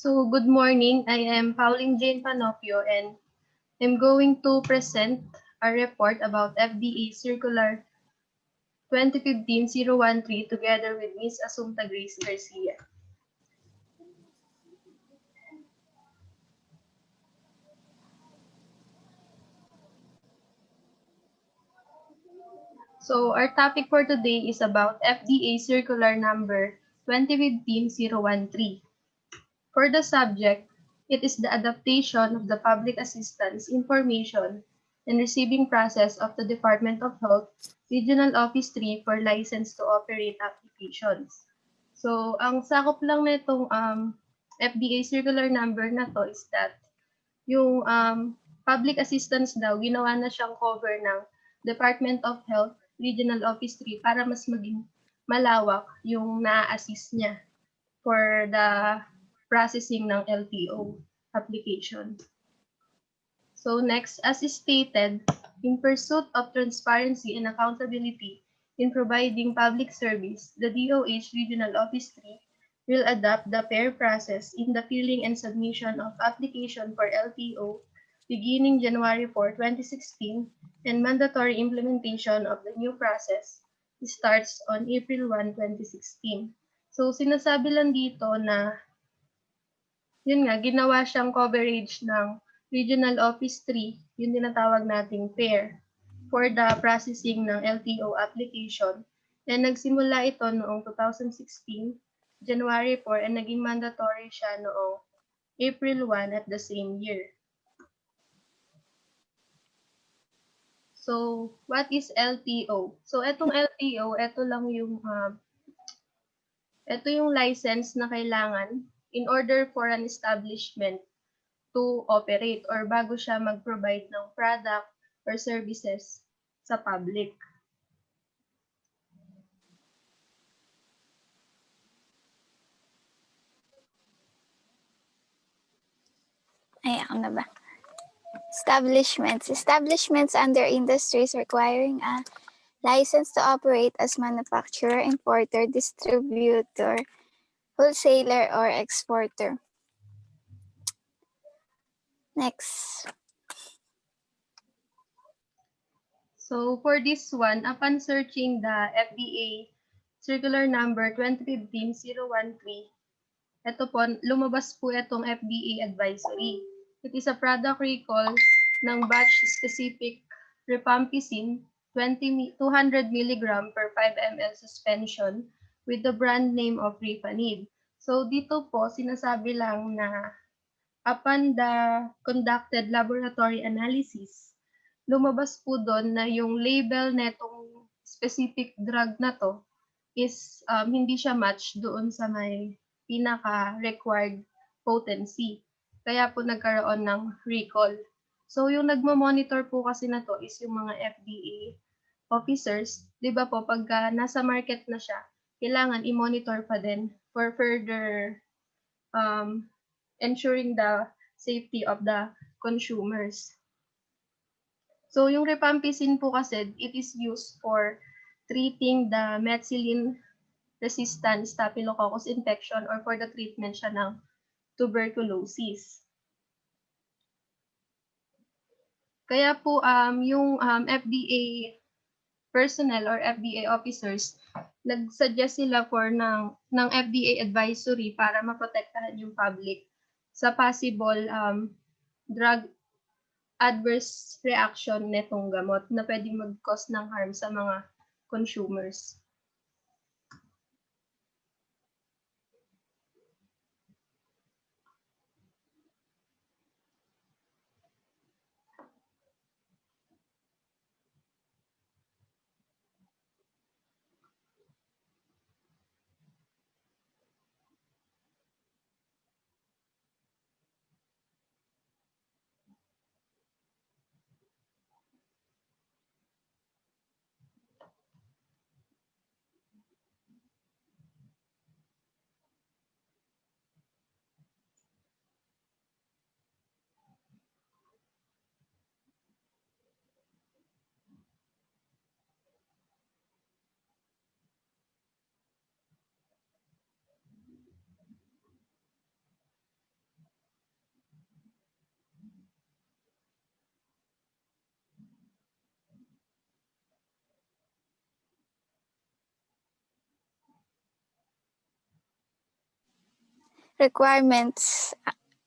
So, good morning. I am Pauline Jane Panopio and I'm going to present a report about FDA Circular 2015-013 together with Ms. Assumpta Grace Garcia. So, our topic for today is about FDA Circular number 2015-013. For the subject, it is the adaptation of the public assistance information and receiving process of the Department of Health, Regional Office 3 for license to operate applications. So, ang sakop lang nitong FDA circular number na to is that yung public assistance daw, ginawa na siyang cover ng Department of Health, Regional Office 3 para mas maging malawak yung na-assist niya for the processing ng LTO application. So next, as is stated, in pursuit of transparency and accountability in providing public service, the DOH Regional Office 3 will adopt the PAIR process in the filing and submission of application for LTO beginning January 4, 2016, and mandatory implementation of the new process starts on April 1, 2016. So sinasabi lang dito na yun nga, ginawa siyang coverage ng Regional Office 3, yung tinatawag nating PAIR, for the processing ng LTO application. And nagsimula ito noong 2016, January 4, and naging mandatory siya noong April 1 at the same year. So, what is LTO? So, etong LTO, ito yung license na kailangan in order for an establishment to operate or bago siya mag-provide ng product or services sa public. Ay, ako na ba? Establishments under industries requiring a license to operate as manufacturer, importer, distributor, wholesaler, or exporter. Next. So for this one, upon searching the FDA circular number 2015-013, ito po, lumabas po itong FDA advisory. It is a product recall ng batch-specific rifampicin 200 mg per 5 ml suspension with the brand name of Rifanid. So dito po, sinasabi lang na upon the conducted laboratory analysis, lumabas po doon na yung label netong specific drug na to is hindi siya match doon sa may pinaka-required potency. Kaya po nagkaroon ng recall. So yung nagmo-monitor po kasi na to is yung mga FDA officers. Di ba po, pagka nasa market na siya, kailangan i-monitor pa din for further ensuring the safety of the consumers. So yung rifampicin po kasi, it is used for treating the methicillin-resistant staphylococcus infection or for the treatment siya ng tuberculosis. Kaya po yung FDA personnel or FDA officers, nag-suggest sila for ng FDA advisory para maprotektahan yung public sa possible drug adverse reaction netong gamot na pwedeng mag-cause ng harm sa mga consumers. Requirements.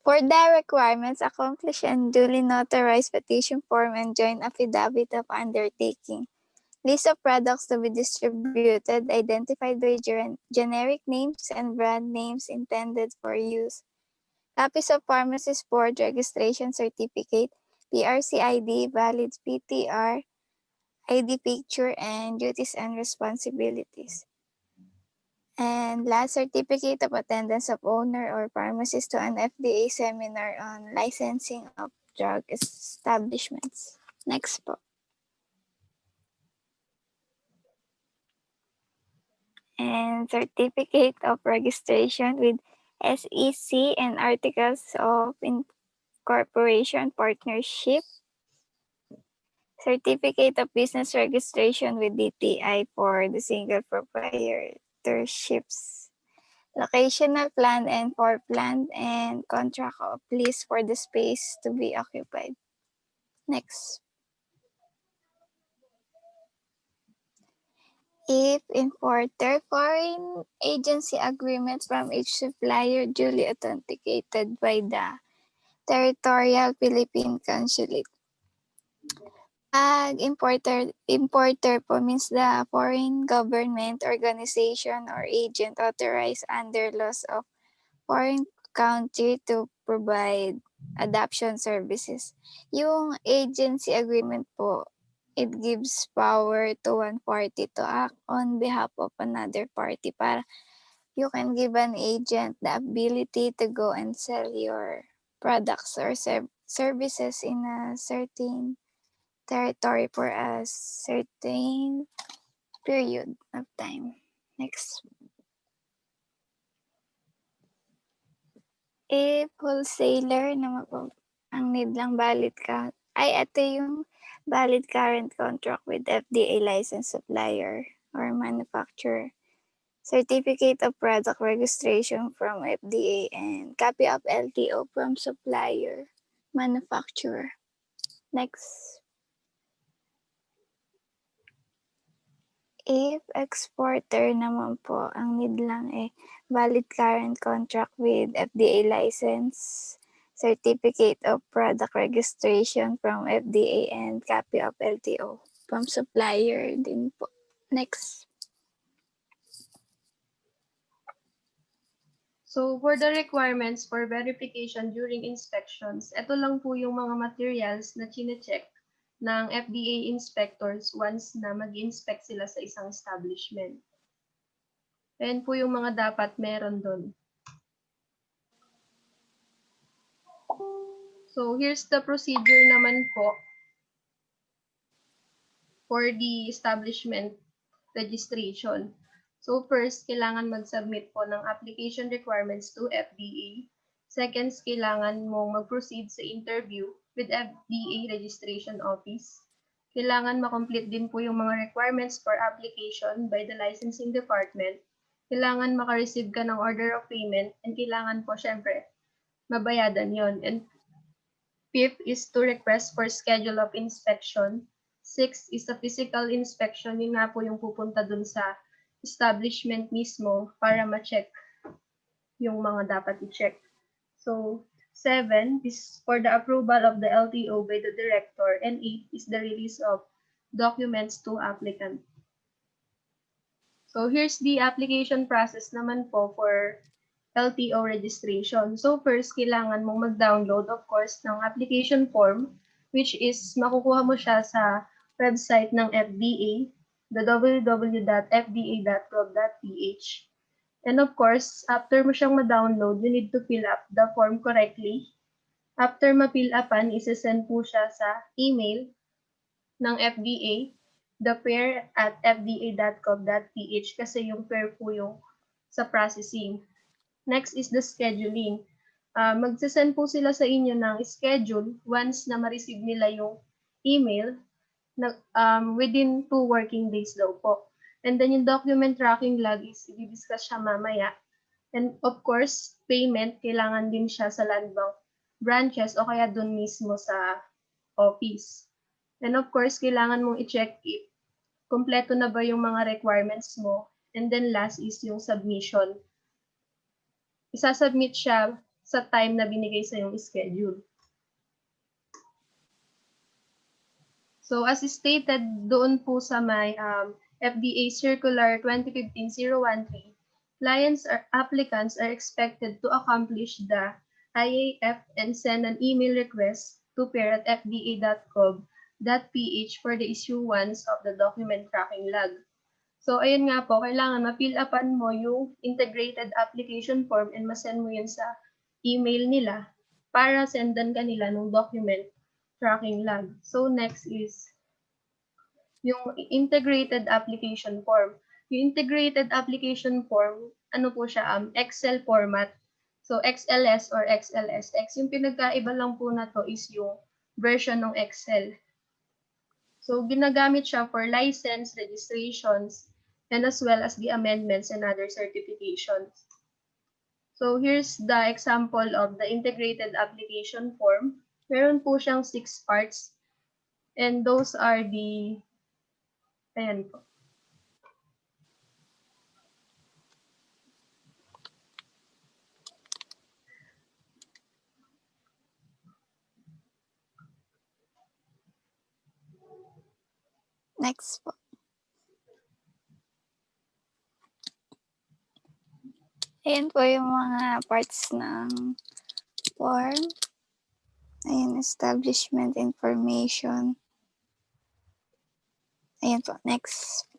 For the requirements, accomplish and duly notarized petition form and joint affidavit of undertaking. List of products to be distributed identified by generic names and brand names intended for use. Copies of pharmacist board registration certificate, PRC ID, valid PTR, ID picture, and duties and responsibilities. And last, certificate of attendance of owner or pharmacist to an FDA seminar on licensing of drug establishments. Next po. And certificate of registration with SEC and articles of incorporation partnership. Certificate of business registration with DTI for the single proprietorships. Locational plan and for plan and contract of lease for the space to be occupied. Next. If importer, foreign agency agreement from each supplier duly authenticated by the territorial Philippine consulate. Pag importer po means the foreign government, organization, or agent authorized under laws of foreign country to provide adoption services. Yung agency agreement po, it gives power to one party to act on behalf of another party para you can give an agent the ability to go and sell your products or services in a certain territory for a certain period of time. Next. If wholesaler naman po, ang need lang valid ka, ito yung valid current contract with FDA licensed supplier or manufacturer. Certificate of product registration from FDA and copy of LTO from supplier, manufacturer. Next. If exporter naman po, ang need lang valid current contract with FDA license, certificate of product registration from FDA, and copy of LTO from supplier din po. Next. So, for the requirements for verification during inspections, ito lang po yung mga materials na chine-check ng FDA inspectors once na mag-inspect sila sa isang establishment. Ayan po yung mga dapat meron doon. So, here's the procedure naman po for the establishment registration. So, first, kailangan mag-submit po ng application requirements to FDA. Second, kailangan mong mag-proceed sa interview with FDA Registration Office. Kailangan makomplete din po yung mga requirements for application by the licensing department. Kailangan makareceive ka ng order of payment and kailangan po, syempre, mabayadan yon. And fifth is to request for schedule of inspection. Sixth is a physical inspection. Yun nga po yung pupunta dun sa establishment mismo para ma-check yung mga dapat i-check. So, 7 is for the approval of the LTO by the director, and 8 is the release of documents to applicant. So, here's the application process naman po for LTO registration. So, first, kailangan mong mag-download, of course, ng application form, which is makukuha mo siya sa website ng FDA, the www.fda.gov.ph. And of course, after mo siyang ma-download, you need to fill up the form correctly. After ma-fill upan, isa-send po siya sa email ng FDA, thepair@fda.gov.ph kasi yung pair po yung sa processing. Next is the scheduling. Magsasend po sila sa inyo ng schedule once na ma-receive nila yung email na, within 2 working days daw po. And then yung document tracking log is i-discuss siya mamaya. And of course, payment, kailangan din siya sa land bank branches o kaya dun mismo sa office. And of course, kailangan mong i-check if kompleto na ba yung mga requirements mo. And then last is yung submission. isasubmit siya sa time na binigay sa yung schedule. So as stated doon po sa may FDA Circular 2015-013, applicants are expected to accomplish the IAF and send an email request to pair@fda.gov.ph for the issuance of the document tracking log. So ayun nga po, kailangan ma-fill upan mo yung integrated application form and ma-send mo yun sa email nila para sendan kanila ng document tracking log. So next is yung integrated application form. Yung integrated application form, ano po siya, Excel format. So XLS or XLSX. Yung pinagkaiba lang po na to is yung version ng Excel. So ginagamit siya for license, registrations, and as well as the amendments and other certifications. So here's the example of the integrated application form. Meron po siyang 6 parts, and those are the, ayan po. Next po. Ayan po yung mga parts ng form. Ayan, establishment information. Ayan po, next.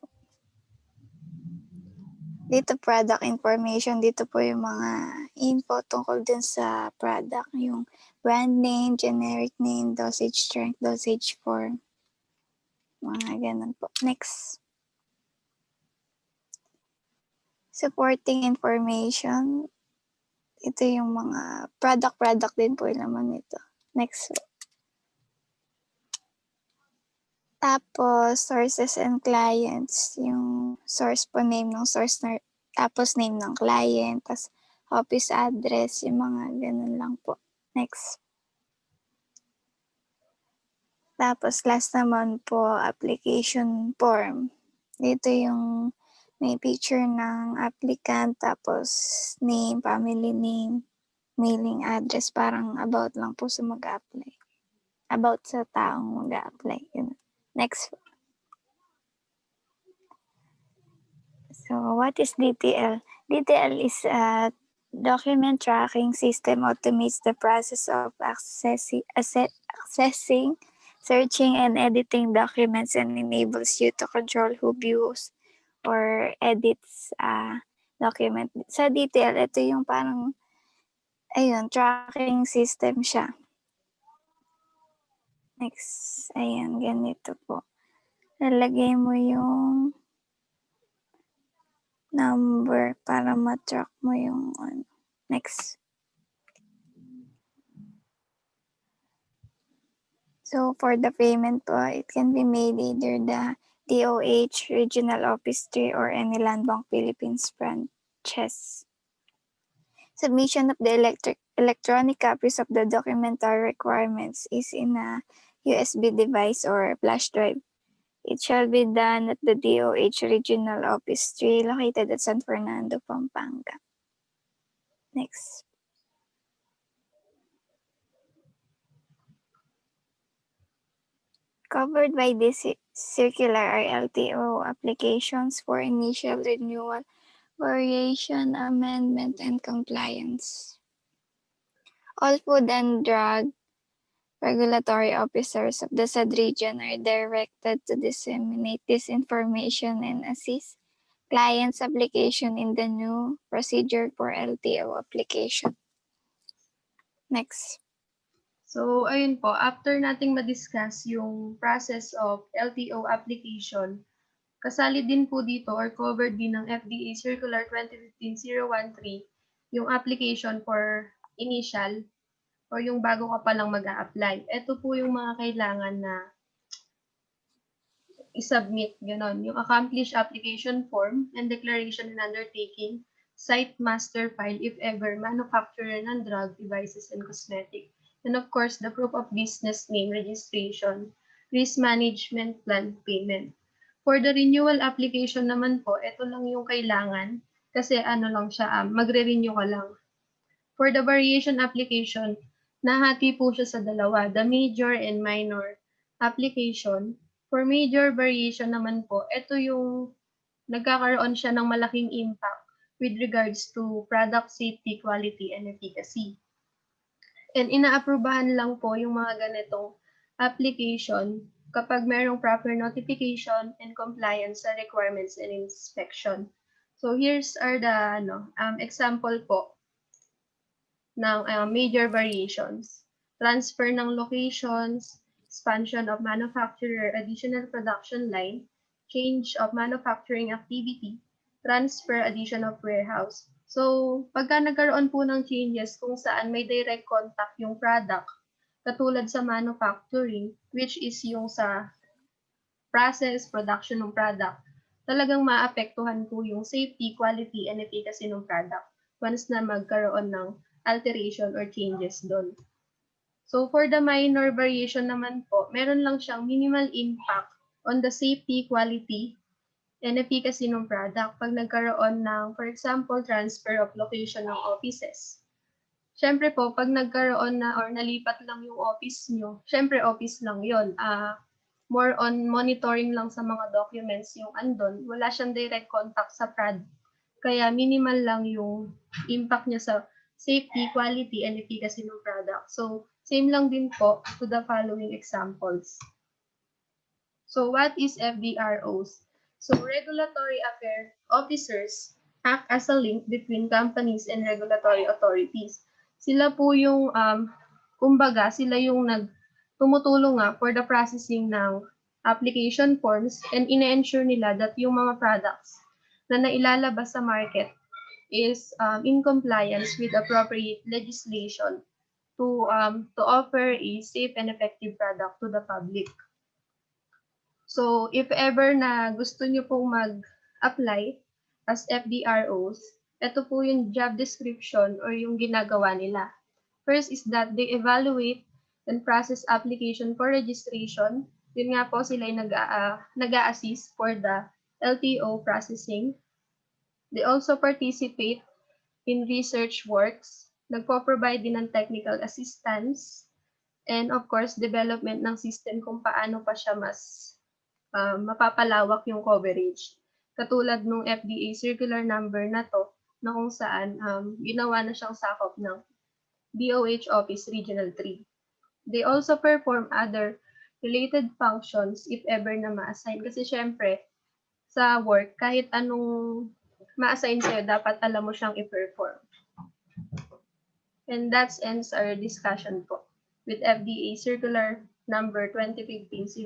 Dito, product information. Dito po yung mga info tungkol dun sa product. Yung brand name, generic name, dosage strength, dosage form. Mga ganun po. Next. Supporting information. Ito yung mga product din po yung laman nito. Next. Tapos, sources and clients. Yung source po, name ng source, tapos name ng client, tapos office address, yung mga ganun lang po. Next. Tapos, last naman po, application form. Dito yung may picture ng applicant, tapos name, family name, mailing address, parang about lang po sa mag-apply. About sa taong mag-apply. Next. So, what is DTL? DTL is a document tracking system automates the process of accessing, searching, and editing documents and enables you to control who views or edits a document. Sa DTL, ito yung parang, ayun, tracking system siya. Next, ayan, ganito po. Lalagay mo yung number para ma-track mo yung next. So for the payment po, it can be made either the DOH, Regional Office 3, or any Land Bank Philippines branches. Submission of the electronic copies of the documentary requirements is in a USB device or flash drive. It shall be done at the DOH Regional Office 3 located at San Fernando, Pampanga. Next. Covered by this circular are LTO applications for initial renewal, variation, amendment, and compliance. All Food and Drug regulatory officers of the said region are directed to disseminate this information and assist clients' application in the new procedure for LTO application. Next. So, ayun po, after nating ma-discuss yung process of LTO application, kasali din po dito or covered din ng FDA Circular 2015-013 yung application for initial or yung bago ka palang mag-a-apply. Ito po yung mga kailangan na i-submit, gano'n. Yung accomplished application form and declaration and undertaking, site master file if ever, manufacturer ng drug, devices, and cosmetic. And of course, the proof of business name registration, risk management plan payment. For the renewal application naman po, ito lang yung kailangan kasi ano lang siya, magre-renew ka lang. For the variation application, nahati po siya sa dalawa, the major and minor application. For major variation naman po, ito yung nagkakaroon siya ng malaking impact with regards to product safety, quality, and efficacy. And inaaprubahan lang po yung mga ganitong application kapag merong proper notification and compliance sa requirements and inspection. So here's are the example po ng major variations. Transfer ng locations, expansion of manufacturer, additional production line, change of manufacturing activity, transfer, addition of warehouse. So, pagka nagkaroon po ng changes kung saan may direct contact yung product, katulad sa manufacturing, which is yung sa process, production ng product, talagang maapektuhan po yung safety, quality, and efficacy ng product once na magkaroon ng alteration or changes doon. So for the minor variation naman po, meron lang siyang minimal impact on the safety, quality, and efficacy ng product pag nagkaroon ng, for example, transfer of location ng offices. Siyempre po, pag nagkaroon na or nalipat lang yung office nyo, siyempre office lang yon. More on monitoring lang sa mga documents yung andon. Wala siyang direct contact sa product. Kaya minimal lang yung impact niya sa safety, quality, and efficacy ng product. So, same lang din po to the following examples. So, what is FDROs? So, regulatory affair officers act as a link between companies and regulatory authorities. Sila po yung, kumbaga, sila yung tumutulong nga for the processing ng application forms and ine-ensure nila that yung mga products na nailalabas sa market is in compliance with appropriate legislation to offer a safe and effective product to the public. So, if ever na gusto nyo pong mag-apply as FDROs, ito po yung job description or yung ginagawa nila. First is that they evaluate and process application for registration. Yun nga po, sila yung nag-a-assist for the LTO processing. They also participate in research works, nagpo-provide din ng technical assistance, and of course, development ng system kung paano pa siya mas mapapalawak yung coverage. Katulad nung FDA circular number na to, na kung saan ginawa na siyang sakop ng DOH Office Regional 3. They also perform other related functions if ever na ma-assign. Kasi syempre, sa work, kahit anong ma-assign sa'yo, dapat alam mo siyang i-perform. And that ends our discussion po with FDA Circular Number 2015-013.